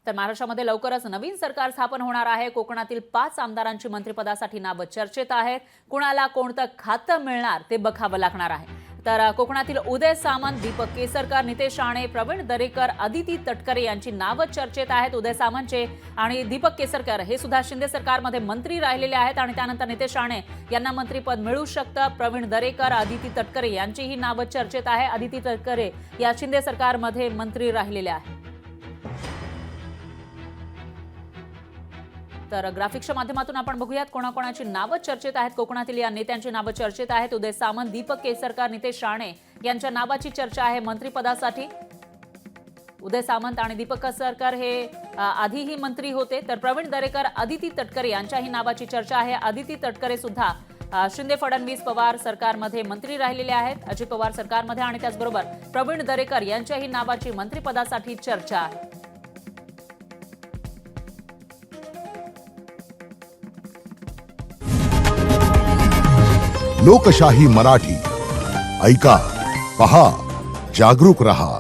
तर महाराष्ट्रामध्ये लवकरच नवीन सरकार स्थापन होणार आहे। कोकणातील 5 आमदारांची मंत्रिपदासाठी नावं चर्चेत आहेत। कुणाला कोणतं खातं मिळणार ते बघावं लागणार आहे। तर कोकणातील उदय सामंत, दीपक केसरकर, नितेश राणे, प्रवीण दरेकर, अदिती तटकरे यांची नावं चर्चेत आहेत। उदय सामंतचे आणि दीपक केसरकर हे सुद्धा शिंदे सरकारमध्ये मंत्री राहिलेले आहेत आणि त्यानंतर नितेश राणे यांना मंत्रिपद मिळू शकतं। प्रवीण दरेकर, अदिती तटकरे यांचीही नावं चर्चेत आहे। अदिती तटकरे या शिंदे सरकारमध्ये मंत्री राहिलेल्या आहेत। तर ग्राफिक्सच्या माध्यमातून आपण बघूयात कोणाकोणाची नावं चर्चेत आहेत। कोकणातील या नेत्यांची नावं चर्चेत आहेत। उदय सामंत, दीपक केसरकर, नितेश राणे यांच्या नावाची चर्चा आहे मंत्रिपदासाठी। उदय सामंत आणि दीपक केसरकर हे आधीही मंत्री होते। तर प्रवीण दरेकर, अदिती तटकरे यांच्याही नावाची चर्चा आहे। अदिती तटकरे सुद्धा शिंदे फडणवीस पवार सरकारमध्ये मंत्री राहिलेले आहेत, अजित पवार सरकारमध्ये, आणि त्याचबरोबर प्रवीण दरेकर यांच्याही नावाची मंत्रिपदासाठी चर्चा आहे। लोकशाही मराठी ऐका, पहा, जागरूक रहा।